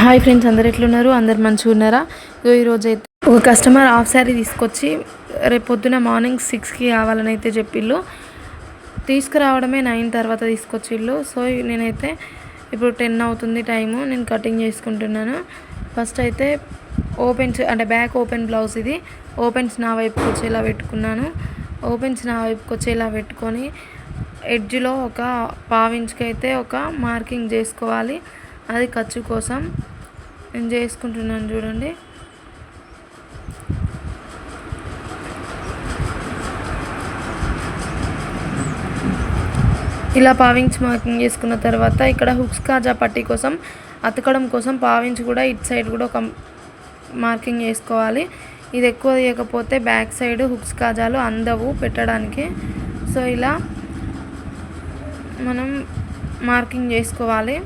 Hi friends, అందరు ఎట్లున్నారు? అందరు మంచిగా ఉన్నారా? ఈరోజు అయితే ఒక కస్టమర్ హాఫ్ శారీ తీసుకొచ్చి రేపు పొద్దున మార్నింగ్ 6కి కావాలని అయితే చెప్పిళ్ళు. తీసుకురావడమే 9 తర్వాత తీసుకొచ్చిళ్ళు. సో నేనైతే ఇప్పుడు 10 అవుతుంది టైము. నేను కటింగ్ చేసుకుంటున్నాను. ఫస్ట్ అయితే ఓపెన్స్ అంటే బ్యాక్ ఓపెన్ బ్లౌజ్, ఇది ఓపెన్స్ నా వైపుకి వచ్చేలా పెట్టుకున్నాను. ఓపెన్స్ నా వైపుకి వచ్చేలా పెట్టుకొని ఎడ్జ్లో ఒక పావించుకి అయితే ఒక మార్కింగ్ చేసుకోవాలి. అది ఖర్చు కోసం నేను చేసుకుంటున్నాను. చూడండి, ఇలా పావించి మార్కింగ్ చేసుకున్న తర్వాత ఇక్కడ హుక్స్ కాజా పట్టీ కోసం అతకడం కోసం పావించి కూడా ఇటు సైడ్ కూడా ఒక మార్కింగ్ చేసుకోవాలి. ఇది ఎక్కువ తీయకపోతే బ్యాక్ సైడ్ హుక్స్ కాజాలు అందవు పెట్టడానికి. సో ఇలా మనం మార్కింగ్ చేసుకోవాలి.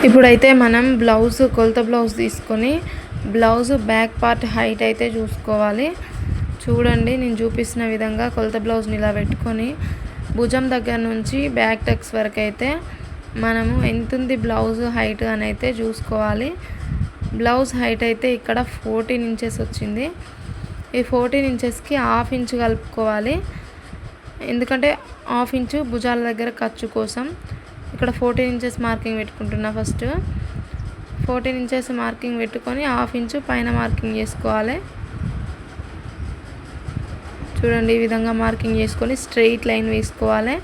ఇప్పుడైతే మనం కొలత బ్లౌజ్ తీసుకొని బ్లౌజ్ బ్యాక్ పార్ట్ హైట్ అయితే చూసుకోవాలి. చూడండి, నేను చూపిస్తున్న విధంగా కొలత బ్లౌజ్ని ఇలా పెట్టుకొని భుజం దగ్గర నుంచి బ్యాక్ టక్స్ వరకు అయితే మనము ఎంత ఉంది బ్లౌజ్ హైట్ అని అయితే చూసుకోవాలి. బ్లౌజ్ హైట్ అయితే ఇక్కడ 14 ఇంచెస్ వచ్చింది. ఈ 14 ఇంచెస్కి హాఫ్ ఇంచు కలుపుకోవాలి. ఎందుకంటే హాఫ్ ఇంచు భుజాల దగ్గర ఖర్చు కోసం ఇక్కడ 14 ఇంచెస్ మార్కింగ్ పెట్టుకుంటున్నా. ఫస్ట్ 14 ఇంచెస్ మార్కింగ్ పెట్టుకొని హాఫ్ ఇంచు పైన మార్కింగ్ చేసుకోవాలి. చూడండి, ఈ విధంగా మార్కింగ్ చేసుకొని స్ట్రెయిట్ లైన్ వేసుకోవాలి.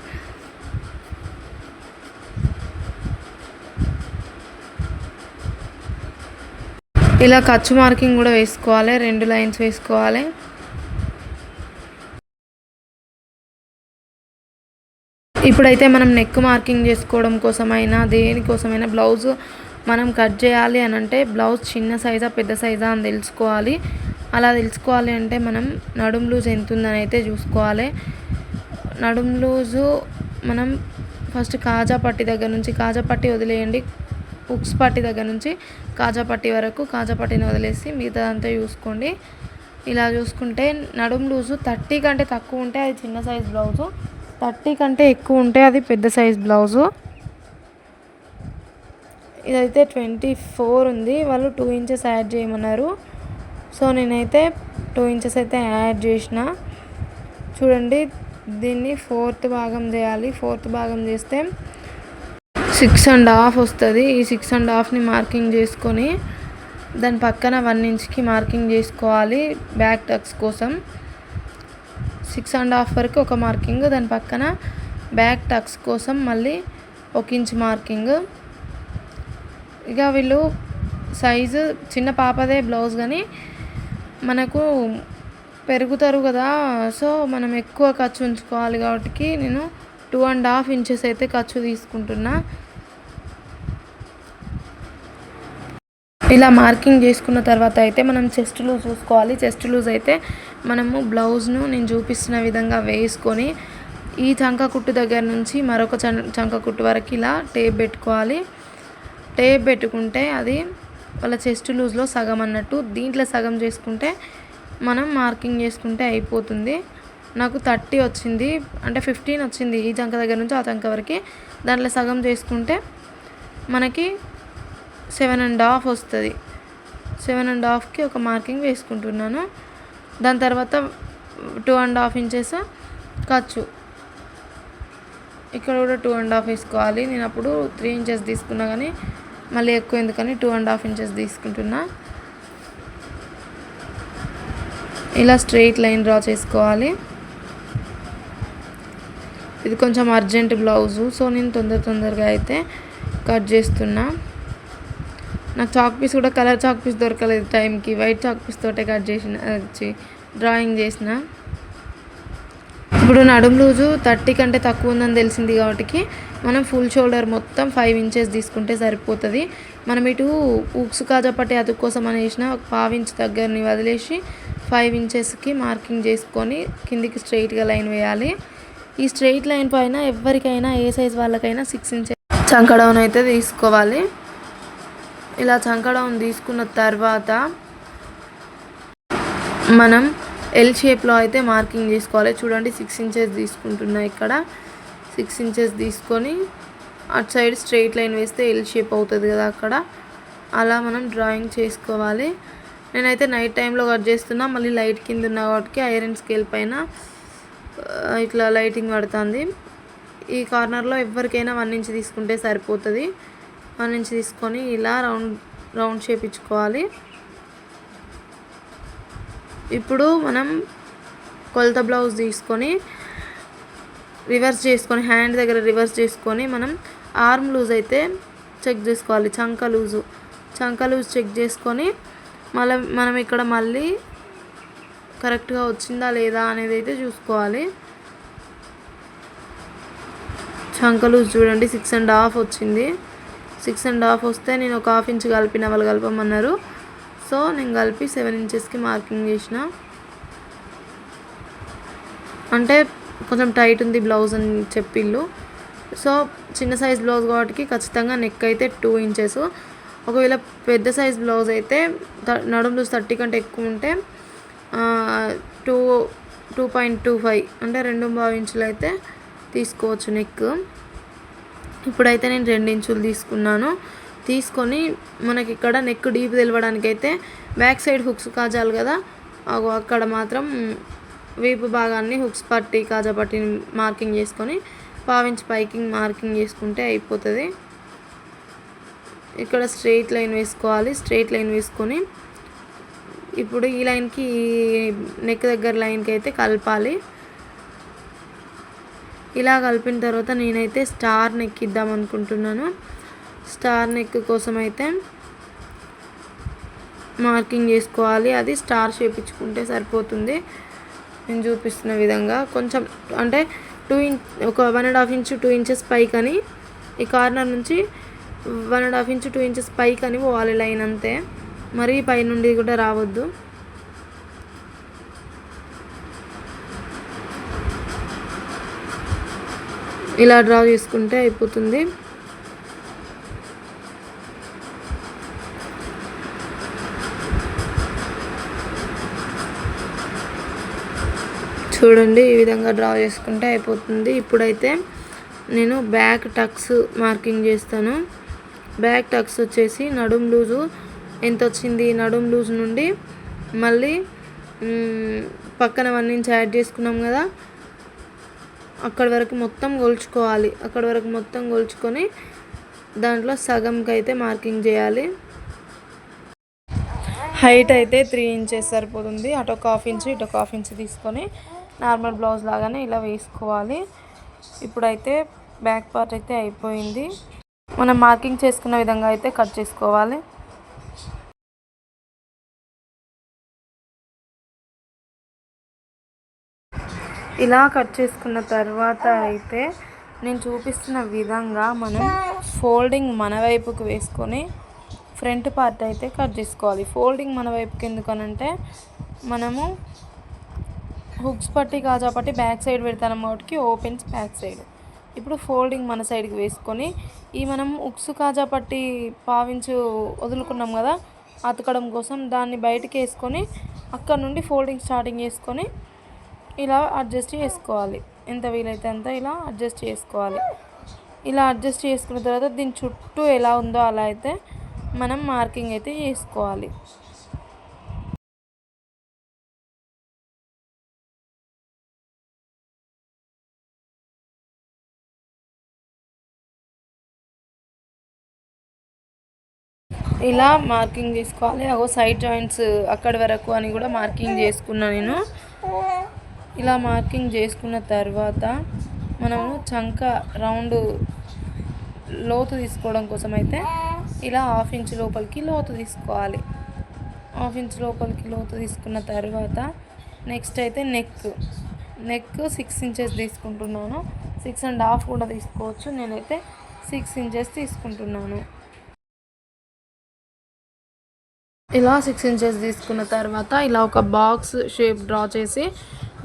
ఇలా ఖర్చు మార్కింగ్ కూడా వేసుకోవాలి. 2 లైన్స్ వేసుకోవాలి. ఇప్పుడైతే మనం నెక్ మార్కింగ్ చేసుకోవడం కోసమైనా దేనికోసమైనా బ్లౌజ్ మనం కట్ చేయాలి అని అంటే బ్లౌజ్ చిన్న సైజా పెద్ద సైజా అని తెలుసుకోవాలి. అలా తెలుసుకోవాలి అంటే మనం నడుం లూజ్ ఎంత ఉందని అయితే చూసుకోవాలి. నడుం లూజు మనం ఫస్ట్ కాజా పట్టి దగ్గర నుంచి, కాజా పట్టి వదిలేయండి, హుక్స్ పట్టి దగ్గర నుంచి కాజా పట్టి వరకు కాజా పట్టిని వదిలేసి మిగతాదంతా చూసుకోండి. ఇలా చూసుకుంటే నడుం లూజు 30 కంటే తక్కువ ఉంటే అది చిన్న సైజ్ బ్లౌజు, 30 కంటే ఎక్కువ ఉంటే అది పెద్ద సైజ్ బ్లౌజు. ఇదైతే 24 ఉంది. వాళ్ళు 2 ఇంచెస్ యాడ్ చేయమన్నారు. సో నేనైతే 2 ఇంచెస్ అయితే యాడ్ చేసిన. చూడండి, దీన్ని 4th భాగం చేయాలి. 4th భాగం చేస్తే 6.5 వస్తుంది. ఈ 6.5ని మార్కింగ్ చేసుకొని దాని పక్కన 1 ఇంచ్కి మార్కింగ్ చేసుకోవాలి బ్యాక్ టక్స్ కోసం. 6.5 వరకు ఒక మార్కింగ్, దాని పక్కన బ్యాక్ టక్స్ కోసం మళ్ళీ 1 ఇంచ్ మార్కింగ్. ఇక వీళ్ళు సైజు చిన్న పాపదే బ్లౌజ్, కానీ మనకు పెరుగుతారు కదా, సో మనం ఎక్కువ ఖర్చు ఉంచుకోవాలి కాబట్టి నేను 2.5 ఇంచెస్ అయితే ఖర్చు తీసుకుంటున్నా. ఇలా మార్కింగ్ చేసుకున్న తర్వాత అయితే మనం చెస్ట్ లూజ్ చూసుకోవాలి. చెస్ట్ లూజ్ అయితే మనము బ్లౌజ్ను నేను చూపిస్తున్న విధంగా వేసుకొని ఈ చంక కుట్టు దగ్గర నుంచి మరొక చంక కుట్టు వరకు ఇలా టేప్ పెట్టుకోవాలి. టేప్ పెట్టుకుంటే అది వాళ్ళ చెస్ట్ లూజ్లో సగం అన్నట్టు, దీంట్లో సగం చేసుకుంటే మనం మార్కింగ్ చేసుకుంటే అయిపోతుంది. నాకు 30 వచ్చింది, అంటే 15 వచ్చింది ఈ చంక దగ్గర నుంచి ఆ చంక వరకు. దాంట్లో సగం చేసుకుంటే మనకి 7.5 వస్తుంది. 7.5కి ఒక మార్కింగ్ వేసుకుంటున్నాను. దాని తర్వాత 2.5 ఇంచెస్ ఖర్చు, ఇక్కడ కూడా 2.5 వేసుకోవాలి. నేను అప్పుడు 3 ఇంచెస్ తీసుకున్నా, కానీ మళ్ళీ ఎక్కువ ఎందుకని 2.5 ఇంచెస్ తీసుకుంటున్నా. ఇలా స్ట్రెయిట్ లైన్ డ్రా చేసుకోవాలి. ఇది కొంచెం అర్జెంట్ బ్లౌజు, సో నేను తొందరగా అయితే కట్ చేస్తున్నా. నాకు చాక్ పీస్ కూడా కలర్ చాక్ పీస్ దొరకలేదు టైంకి, వైట్ చాక్ పీస్ తోటే కట్ డ్రాయింగ్ చేసిన. ఇప్పుడు నడుం లూజు 30 కంటే తక్కువ ఉందని తెలిసింది కాబట్టి మనం ఫుల్ షోల్డర్ మొత్తం 5 ఇంచెస్ తీసుకుంటే సరిపోతుంది. మనం ఇటు ఉక్సు కాజా పట్టి అతుకు కోసం అనేసిన ఒక 1/2 ఇంచ్ దగ్గరని వదిలేసి 5 ఇంచెస్కి మార్కింగ్ చేసుకొని కిందికి స్ట్రైట్గా లైన్ వేయాలి. ఈ స్ట్రైట్ లైన్ పైన ఎవరికైనా ఏ సైజ్ వాళ్ళకైనా 6 ఇంచెస్ చంక డౌన్ అయితే తీసుకోవాలి. ఇలా చంక డౌన్ తీసుకున్న తర్వాత మనం ఎల్ షేప్లో అయితే మార్కింగ్ చేసుకోవాలి. చూడండి 6 ఇంచెస్ తీసుకుంటున్నా. ఇక్కడ 6 ఇంచెస్ తీసుకొని అటు సైడ్ స్ట్రెయిట్ లైన్ వేస్తే ఎల్ షేప్ అవుతుంది కదా, అక్కడ అలా మనం డ్రాయింగ్ చేసుకోవాలి. నేనైతే నైట్ టైంలో కట్ చేస్తున్నా, మళ్ళీ లైట్ కింద ఉన్న వాటికి ఐరన్ స్కేల్ పైన ఇట్లా లైటింగ్ పడుతుంది. ఈ కార్నర్లో ఎవరికైనా 1 ఇంచ్ తీసుకుంటే సరిపోతుంది. 1 ఇంచ్ తీసుకొని ఇలా రౌండ్ షేప్ ఇచ్చుకోవాలి. ఇప్పుడు మనం కొలత బ్లౌజ్ తీసుకొని రివర్స్ చేసుకొని హ్యాండ్ దగ్గర రివర్స్ చేసుకొని మనం ఆర్మ్ లూజ్ అయితే చెక్ చేసుకోవాలి. చంక లూజ్ చెక్ చేసుకొని మనం ఇక్కడ మళ్ళీ కరెక్ట్గా వచ్చిందా లేదా అనేది అయితే చూసుకోవాలి. చంక లూజ్ చూడండి 6.5 వచ్చింది. 6.5 వస్తే నేను ఒక ½ ఇంచ్ కలిపిన, వాళ్ళు కలపమన్నారు. సో నేను కలిపి 7 ఇంచెస్కి మార్కింగ్ చేసిన. అంటే కొంచెం టైట్ ఉంది బ్లౌజ్ అని చెప్పిళ్ళు. సో చిన్న సైజ్ బ్లౌజ్ కాబట్టి ఖచ్చితంగా నెక్ అయితే 2 ఇంచెస్. ఒకవేళ పెద్ద సైజ్ బ్లౌజ్ అయితే నడుం లూజ్ 30 కంటే ఎక్కువ ఉంటే 2.25 అంటే 2.5 ఇంచులు అయితే తీసుకోవచ్చు నెక్. ఇప్పుడైతే నేను 2 ఇంచులు తీసుకొని మనకి ఇక్కడ నెక్ డీప్ తెలవడానికి అయితే బ్యాక్ సైడ్ హుక్స్ కాజాలి కదా, అక్కడ మాత్రం వీపు భాగాన్ని హుక్స్ పట్టి కాజా పట్టి మార్కింగ్ చేసుకొని 1/2 ఇంచ్ పైకి మార్కింగ్ చేసుకుంటే అయిపోతుంది. ఇక్కడ స్ట్రెయిట్ లైన్ వేసుకోవాలి. స్ట్రెయిట్ లైన్ వేసుకొని ఇప్పుడు ఈ లైన్కి నెక్ దగ్గర లైన్కి అయితే కలపాలి. ఇలా కలిపిన తర్వాత నేనైతే స్టార్ నెక్ ఇద్దాం అనుకుంటున్నాను. స్టార్ నెక్ కోసం అయితే మార్కింగ్ చేసుకోవాలి. అది స్టార్ షేప్ ఇచ్చుకుంటే సరిపోతుంది. నేను చూపిస్తున్న విధంగా కొంచెం అంటే 1.5 ఇంచ్ 2 ఇంచెస్ పైకని ఈ కార్నర్ నుంచి 1.5 ఇంచ్ 2 ఇంచెస్ పైకని పోవాలి లైన్ అంతే, మరీ పై నుండి కూడా రావద్దు. ఇలా డ్రా చేసుకుంటే అయిపోతుంది. చూడండి ఈ విధంగా డ్రా చేసుకుంటే అయిపోతుంది. ఇప్పుడైతే నేను బ్యాక్ టక్స్ మార్కింగ్ చేస్తాను. బ్యాక్ టక్స్ వచ్చేసి నడుం లూజు ఎంత వచ్చింది, నడుం లూజ్ నుండి మళ్ళీ పక్కన 1 ఇంచ్ యాడ్ చేసుకున్నాం కదా, అక్కడి వరకు మొత్తం కొలుచుకోవాలి. అక్కడి వరకు మొత్తం కొలుచుకొని దాంట్లో సగంకి అయితే మార్కింగ్ చేయాలి. హైట్ అయితే 3 ఇంచెస్ సరిపోతుంది. అటు ఒక ½ ఇంచ్ ఇటు ఒక ½ ఇంచ్ తీసుకొని నార్మల్ బ్లౌజ్ లాగానే ఇలా వేసుకోవాలి. ఇప్పుడైతే బ్యాక్ పార్ట్ అయితే అయిపోయింది. మనం మార్కింగ్ చేసుకున్న విధంగా అయితే కట్ చేసుకోవాలి. ఇలా కట్ చేసుకున్న తర్వాత అయితే నేను చూపిస్తున్న విధంగా మనం ఫోల్డింగ్ మన వైపుకు వేసుకొని ఫ్రంట్ పార్ట్ అయితే కట్ చేసుకోవాలి. ఫోల్డింగ్ మన వైపుకి ఎందుకనంటే మనము హుక్స్ పట్టి కాజా పట్టి బ్యాక్ సైడ్ పెడతాను కాబట్టి ఓపెన్స్ బ్యాక్ సైడ్. ఇప్పుడు ఫోల్డింగ్ మన సైడ్కి వేసుకొని ఈ మనం హుక్స్ కాజా పట్టి 1/2 ఇంచ్ వదులుకున్నాం కదా అతకడం కోసం, దాన్ని బయటికి వేసుకొని అక్కడ నుండి ఫోల్డింగ్ స్టార్టింగ్ చేసుకొని ఇలా అడ్జస్ట్ చేసుకోవాలి. ఎంత వీలైతే అంత ఇలా అడ్జస్ట్ చేసుకోవాలి. ఇలా అడ్జస్ట్ చేసుకున్న తర్వాత దీని చుట్టూ ఎలా ఉందో అలా అయితే మనం మార్కింగ్ అయితే చేసుకోవాలి. ఇలా మార్కింగ్ చేసుకోవాలి. అగో సైడ్ జాయింట్స్ అక్కడి వరకు అని కూడా మార్కింగ్ చేసుకున్నా నేను. ఇలా మార్కింగ్ చేసుకున్న తర్వాత మనము చంక రౌండ్ లోతు తీసుకోవడం కోసం అయితే ఇలా ½ ఇంచ్ లోపలికి లోతు తీసుకోవాలి. ½ ఇంచ్ లోపలికి లోతు తీసుకున్న తర్వాత నెక్స్ట్ అయితే నెక్ 6 ఇంచెస్ తీసుకుంటున్నాను. 6.5 కూడా తీసుకోవచ్చు. నేనైతే 6 ఇంచెస్ తీసుకుంటున్నాను. ఇలా 6 ఇంచెస్ తీసుకున్న తర్వాత ఇలా ఒక బాక్స్ షేప్ డ్రా చేసి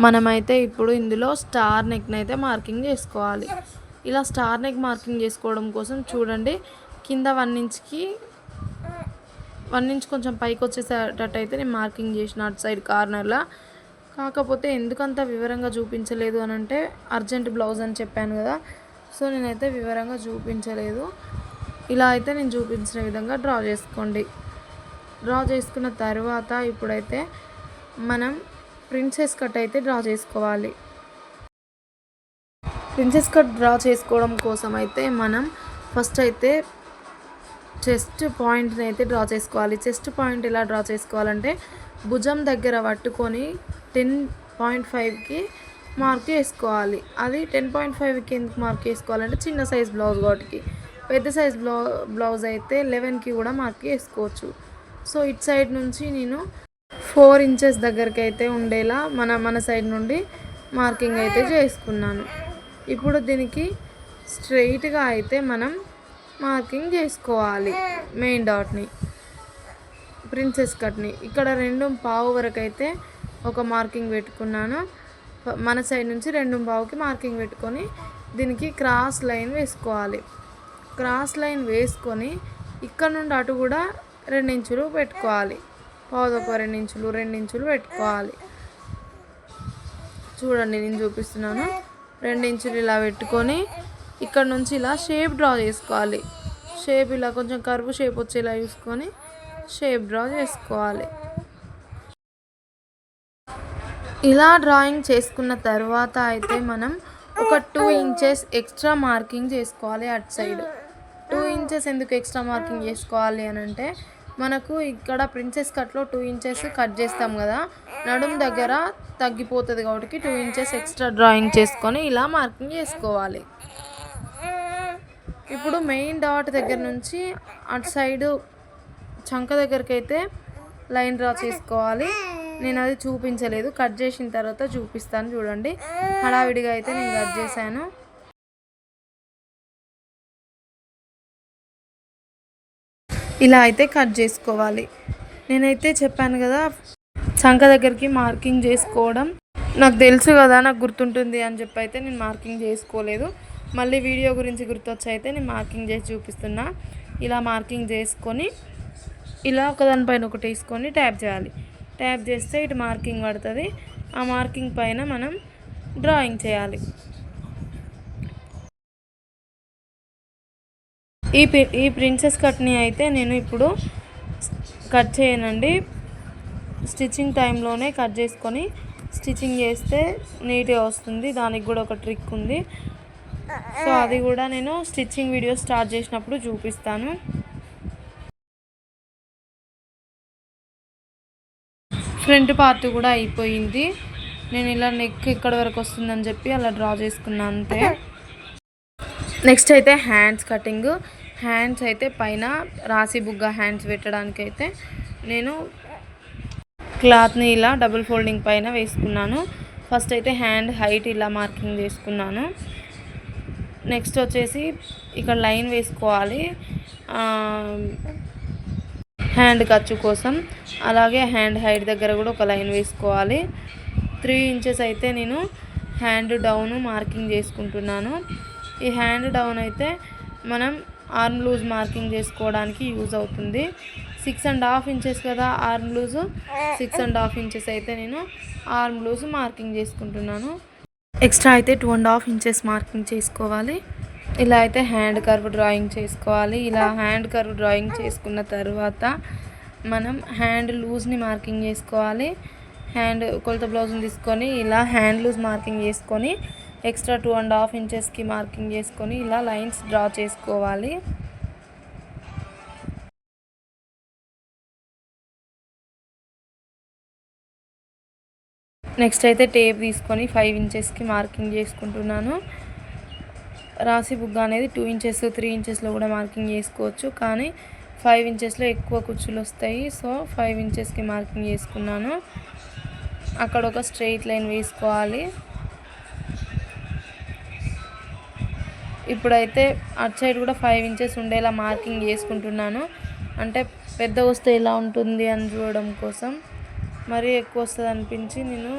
మనమైతే ఇప్పుడు ఇందులో స్టార్ నెక్ని అయితే మార్కింగ్ చేసుకోవాలి. ఇలా స్టార్ నెక్ మార్కింగ్ చేసుకోవడం కోసం చూడండి కింద 1 ఇంచ్కి 1 ఇంచ్ కొంచెం పైకి వచ్చేసేటట్టు అయితే నేను మార్కింగ్ చేసిన అటు సైడ్ కార్నర్లో. కాకపోతే ఎందుకంత వివరంగా చూపించలేదు అని అంటే అర్జెంట్ బ్లౌజ్ అని చెప్పాను కదా, సో నేనైతే వివరంగా చూపించలేదు. ఇలా అయితే నేను చూపించిన విధంగా డ్రా చేసుకోండి. డ్రా చేసుకున్న తర్వాత ఇప్పుడైతే మనం ప్రిన్సెస్ కట్ అయితే డ్రా చేసుకోవాలి. ప్రిన్సెస్ కట్ డ్రా చేసుకోవడం కోసం అయితే మనం ఫస్ట్ అయితే చెస్ట్ పాయింట్ని అయితే డ్రా చేసుకోవాలి. చెస్ట్ పాయింట్ ఎలా డ్రా చేసుకోవాలంటే భుజం దగ్గర పట్టుకొని 10.5కి మార్క్ చేసుకోవాలి. అది 10.5కి ఎందుకు మార్క్ చేసుకోవాలంటే చిన్న సైజ్ బ్లౌజ్ వాటికి, పెద్ద సైజ్ బ్లౌజ్ అయితే 11కి కూడా మార్క్ చేసుకోవచ్చు. సో ఇటు సైడ్ నుంచి నేను 4 ఇంచెస్ దగ్గరికి అయితే ఉండేలా మన సైడ్ నుండి మార్కింగ్ అయితే చేసుకున్నాను. ఇప్పుడు దీనికి స్ట్రైట్గా అయితే మనం మార్కింగ్ చేసుకోవాలి. మెయిన్ డాట్ని, ప్రిన్సెస్ కట్ని ఇక్కడ 2.5 వరకు అయితే ఒక మార్కింగ్ పెట్టుకున్నాను. మన సైడ్ నుంచి 2.5కి మార్కింగ్ పెట్టుకొని దీనికి క్రాస్ లైన్ వేసుకోవాలి. క్రాస్ లైన్ వేసుకొని ఇక్కడ నుండి అటు కూడా 2 ఇంచులు పెట్టుకోవాలి. పావుదొక 2 ఇంచులు 2 ఇంచులు పెట్టుకోవాలి. చూడండి నేను చూపిస్తున్నాను. 2 ఇంచులు ఇలా పెట్టుకొని ఇక్కడ నుంచి ఇలా షేప్ డ్రా చేసుకోవాలి. షేప్ ఇలా కొంచెం కర్వ్ షేప్ వచ్చేలా చూసుకొని షేప్ డ్రా చేసుకోవాలి. ఇలా డ్రాయింగ్ చేసుకున్న తర్వాత అయితే మనం ఒక 2 ఇంచెస్ ఎక్స్ట్రా మార్కింగ్ చేసుకోవాలి. అటు సైడ్ 2 ఇంచెస్ ఎందుకు ఎక్స్ట్రా మార్కింగ్ చేసుకోవాలి అని అంటే మనకు ఇక్కడ ప్రిన్సెస్ కట్లో 2 ఇంచెస్ కట్ చేస్తాం కదా, నడుము దగ్గర తగ్గిపోతుంది కాబట్టి 2 ఇంచెస్ ఎక్స్ట్రా డ్రాయింగ్ చేసుకొని ఇలా మార్కింగ్ చేసుకోవాలి. ఇప్పుడు మెయిన్ డాట్ దగ్గర నుంచి అటు సైడు చంక దగ్గరికి అయితే లైన్ డ్రా చేసుకోవాలి. నేను అది చూపించలేదు, కట్ చేసిన తర్వాత చూపిస్తాను. చూడండి హడావిడిగా అయితే నేను కట్ చేశాను. ఇలా అయితే కట్ చేసుకోవాలి. నేనైతే చెప్పాను కదా చంక దగ్గరికి మార్కింగ్ చేసుకోవడం నాకు తెలుసు కదా, నాకు గుర్తుంటుంది అని చెప్పి అయితే నేను మార్కింగ్ చేసుకోలేదు. మళ్ళీ వీడియో గురించి గుర్తొచ్చి అయితే నేను మార్కింగ్ చేసి చూపిస్తున్నా. ఇలా మార్కింగ్ చేసుకొని ఇలా ఒకదానిపైన ఒకటి వేసుకొని ట్యాప్ చేయాలి. ట్యాప్ చేస్తే ఇటు మార్కింగ్ పడుతుంది. ఆ మార్కింగ్ పైన మనం డ్రాయింగ్ చేయాలి. ఈ ప్రిన్సెస్ కట్ని అయితే నేను ఇప్పుడు కట్ చేయనండి. స్టిచ్చింగ్ టైంలోనే కట్ చేసుకొని స్టిచ్చింగ్ చేస్తే నీట్గా వస్తుంది. దానికి కూడా ఒక ట్రిక్ ఉంది. సో అది కూడా నేను స్టిచ్చింగ్ వీడియో స్టార్ట్ చేసినప్పుడు చూపిస్తాను. ఫ్రంట్ పార్ట్ కూడా అయిపోయింది. నేను ఇలా నెక్ ఇక్కడ వరకు వస్తుందని చెప్పి అలా డ్రా చేసుకున్నాను అంతే. నెక్స్ట్ అయితే హ్యాండ్స్ కటింగ్. హ్యాండ్స్ అయితే పైన రాసి బుగ్గ హ్యాండ్స్ పెట్టడానికి అయితే నేను క్లాత్ని ఇలా డబుల్ ఫోల్డింగ్ పైన వేసుకున్నాను. ఫస్ట్ అయితే హ్యాండ్ హైట్ ఇలా మార్కింగ్ చేసుకున్నాను. నెక్స్ట్ వచ్చేసి ఇక్కడ లైన్ వేసుకోవాలి హ్యాండ్ ఖర్చు కోసం. అలాగే హ్యాండ్ హైట్ దగ్గర కూడా ఒక లైన్ వేసుకోవాలి. 3 ఇంచెస్ అయితే నేను హ్యాండ్ డౌన్ మార్కింగ్ చేసుకుంటున్నాను. ఈ హ్యాండ్ డౌన్ అయితే మనం ఆర్మ్ లూజ్ మార్కింగ్ చేసుకోవడానికి యూజ్ అవుతుంది. 6.5 ఇంచెస్ కదా ఆర్మ్ లూజు, 6.5 ఇంచెస్ అయితే నేను ఆర్మ్ లూజ్ మార్కింగ్ చేసుకుంటున్నాను. ఎక్స్ట్రా అయితే 2.5 ఇంచెస్ మార్కింగ్ చేసుకోవాలి. ఇలా అయితే హ్యాండ్ కర్వ్ డ్రాయింగ్ చేసుకోవాలి. ఇలా హ్యాండ్ కర్వ్ డ్రాయింగ్ చేసుకున్న తర్వాత మనం హ్యాండ్ లూజ్ని మార్కింగ్ చేసుకోవాలి. హ్యాండ్ కొలత బ్లౌజ్ని తీసుకొని ఇలా హ్యాండ్ లూజ్ మార్కింగ్ చేసుకొని ఎక్స్ట్రా 2.5 ఇంచెస్కి మార్కింగ్ చేసుకొని ఇలా లైన్స్ డ్రా చేసుకోవాలి. నెక్స్ట్ అయితే టేప్ తీసుకొని 5 ఇంచెస్కి మార్కింగ్ చేసుకుంటున్నాను. రాసి బుగ్గ అనేది 2 ఇంచెస్ 3 ఇంచెస్లో కూడా మార్కింగ్ చేసుకోవచ్చు, కానీ 5 ఇంచెస్లో ఎక్కువ కుచ్చులు వస్తాయి. సో 5 ఇంచెస్కి మార్కింగ్ చేసుకున్నాను. అక్కడ ఒక స్ట్రెయిట్ లైన్ వేసుకోవాలి. ఇప్పుడైతే అటు సైడ్ కూడా 5 ఇంచెస్ ఉండేలా మార్కింగ్ చేసుకుంటున్నాను. అంటే పెద్ద వస్తే ఎలా ఉంటుంది అని చూడడం కోసం. మరీ ఎక్కువ వస్తుంది అనిపించి నేను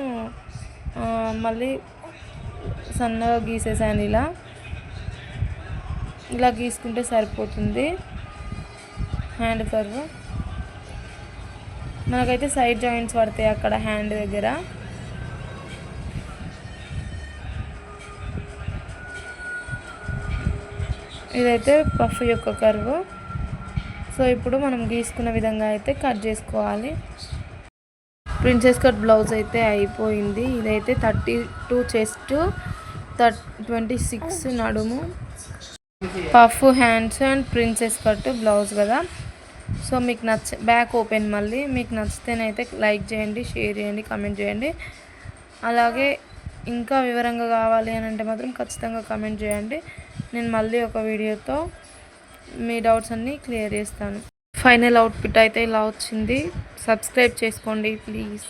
మళ్ళీ సన్నగా గీసేసాను. ఇలా గీసుకుంటే సరిపోతుంది హ్యాండ్ కర్వ్. మనకైతే సైడ్ జాయింట్స్ పడతాయి అక్కడ హ్యాండ్ దగ్గర. ఇదైతే పఫ్ యొక్క కర్వ్. సో ఇప్పుడు మనం గీసుకున్న విధంగా అయితే కట్ చేసుకోవాలి. ప్రిన్సెస్ కట్ బ్లౌజ్ అయితే అయిపోయింది. ఇదైతే 32 చెస్ట్, 26 నడుము, puff hands and princess cut blouse కదా. సో మీకు బ్యాక్ ఓపెన్. మళ్ళీ మీకు నచ్చితేనైతే లైక్ చేయండి, షేర్ చేయండి, కామెంట్ చేయండి. అలాగే ఇంకా వివరంగా కావాలి అని అంటే మాత్రం ఖచ్చితంగా కామెంట్ చేయండి. నేను మళ్ళీ ఒక వీడియోతో మీ డౌట్స్ అన్నీ క్లియర్ చేస్తాను. ఫైనల్ అవుట్పుట్ అయితే ఇలా వచ్చింది. సబ్స్క్రైబ్ చేసుకోండి ప్లీజ్.